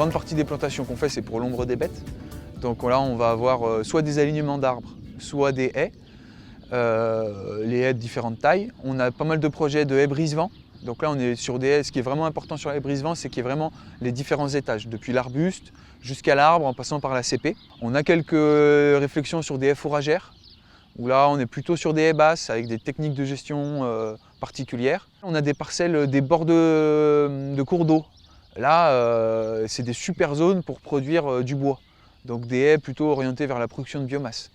grande partie des plantations qu'on fait, c'est pour l'ombre des bêtes. Donc là, on va avoir soit des alignements d'arbres, soit des haies. Les haies de différentes tailles. On a pas mal de projets de haies brise-vent. Donc là, on est sur des haies. Ce qui est vraiment important sur les brise-vent, c'est qu'il y ait vraiment les différents étages, depuis l'arbuste jusqu'à l'arbre, en passant par la CP. On a quelques réflexions sur des haies fourragères, où là, on est plutôt sur des haies basses, avec des techniques de gestion particulières. On a des parcelles, des bords de cours d'eau. Là, c'est des super zones pour produire du bois. Donc des haies plutôt orientées vers la production de biomasse.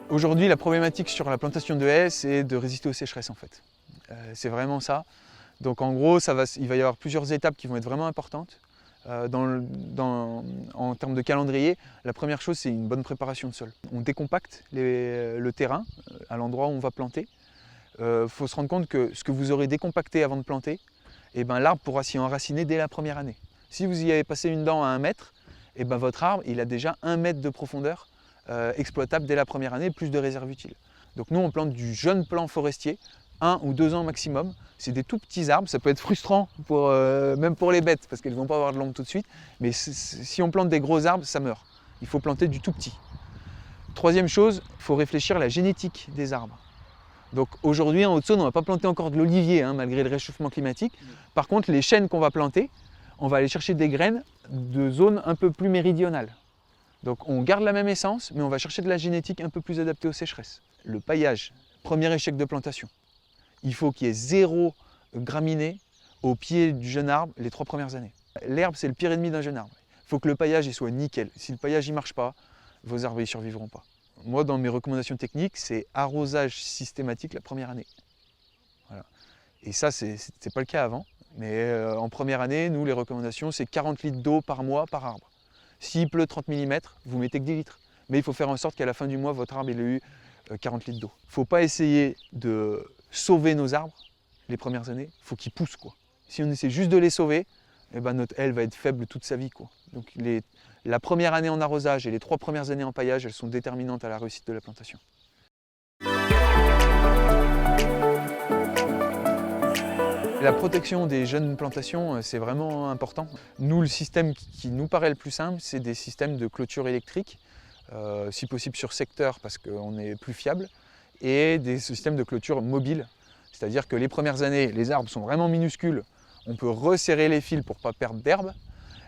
Aujourd'hui, la problématique sur la plantation de haies, c'est de résister aux sécheresses en fait. C'est vraiment ça. Donc en gros, il va y avoir plusieurs étapes qui vont être vraiment importantes. En termes de calendrier, la première chose, c'est une bonne préparation de sol. On décompacte le terrain à l'endroit où on va planter. Faut se rendre compte que ce que vous aurez décompacté avant de planter, eh ben, l'arbre pourra s'y enraciner dès la première année. Si vous y avez passé une dent à 1 mètre, eh ben, votre arbre il a déjà 1 mètre de profondeur exploitable dès la première année, plus de réserves utiles. Donc nous on plante du jeune plant forestier, 1 ou 2 ans maximum. C'est des tout petits arbres, ça peut être frustrant même pour les bêtes parce qu'elles ne vont pas avoir de l'ombre tout de suite, mais si on plante des gros arbres, ça meurt. Il faut planter du tout petit. Troisième chose, il faut réfléchir à la génétique des arbres. Donc aujourd'hui en Haute-Saône, on ne va pas planter encore de l'olivier malgré le réchauffement climatique. Par contre, les chênes qu'on va planter, on va aller chercher des graines de zones un peu plus méridionales. Donc on garde la même essence, mais on va chercher de la génétique un peu plus adaptée aux sécheresses. Le paillage, premier échec de plantation. Il faut qu'il y ait 0 graminées au pied du jeune arbre les 3 premières années. L'herbe, c'est le pire ennemi d'un jeune arbre. Il faut que le paillage il soit nickel. Si le paillage ne marche pas, vos arbres ne survivront pas. Moi, dans mes recommandations techniques, c'est arrosage systématique la première année. Voilà. Et ça, c'est pas le cas avant. Mais en première année, nous, les recommandations, c'est 40 litres d'eau par mois par arbre. S'il pleut 30 mm, vous mettez que 10 litres. Mais il faut faire en sorte qu'à la fin du mois, votre arbre ait eu 40 litres d'eau. Il ne faut pas essayer de sauver nos arbres les premières années, il faut qu'ils poussent, quoi. Si on essaie juste de les sauver, eh ben notre aile va être faible toute sa vie, quoi. Donc la première année en arrosage et les 3 premières années en paillage, elles sont déterminantes à la réussite de la plantation. La protection des jeunes plantations, c'est vraiment important. Nous, le système qui nous paraît le plus simple, c'est des systèmes de clôture électrique, si possible sur secteur parce qu'on est plus fiable, et des systèmes de clôture mobile. C'est-à-dire que les premières années, les arbres sont vraiment minuscules, on peut resserrer les fils pour ne pas perdre d'herbe.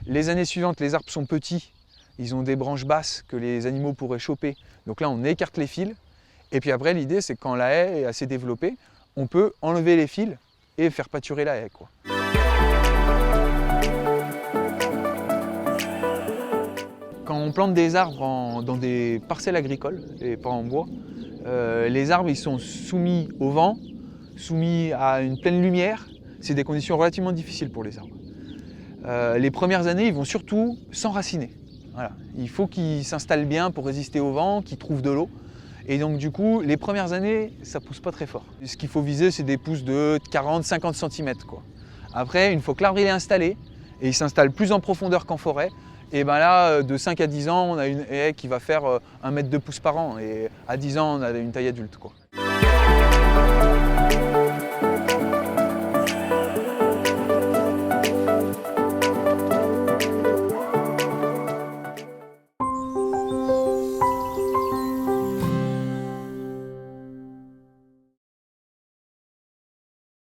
Les années suivantes, les arbres sont petits, ils ont des branches basses que les animaux pourraient choper. Donc là, on écarte les fils. Et puis après, l'idée, c'est que quand la haie est assez développée, on peut enlever les fils et faire pâturer la haie, quoi. Quand on plante des arbres dans des parcelles agricoles et pas en bois, les arbres ils sont soumis au vent, soumis à une pleine lumière. C'est des conditions relativement difficiles pour les arbres. Les premières années, ils vont surtout s'enraciner. Voilà. Il faut qu'ils s'installent bien pour résister au vent, qu'ils trouvent de l'eau. Et donc du coup, les premières années, ça ne pousse pas très fort. Ce qu'il faut viser, c'est des pousses de 40-50 cm, quoi. Après, une fois que l'arbre est installé, et il s'installe plus en profondeur qu'en forêt, et ben là, de 5 à 10 ans, on a une haie qui va faire 1 mètre de pouce par an. Et à 10 ans, on a une taille adulte, quoi.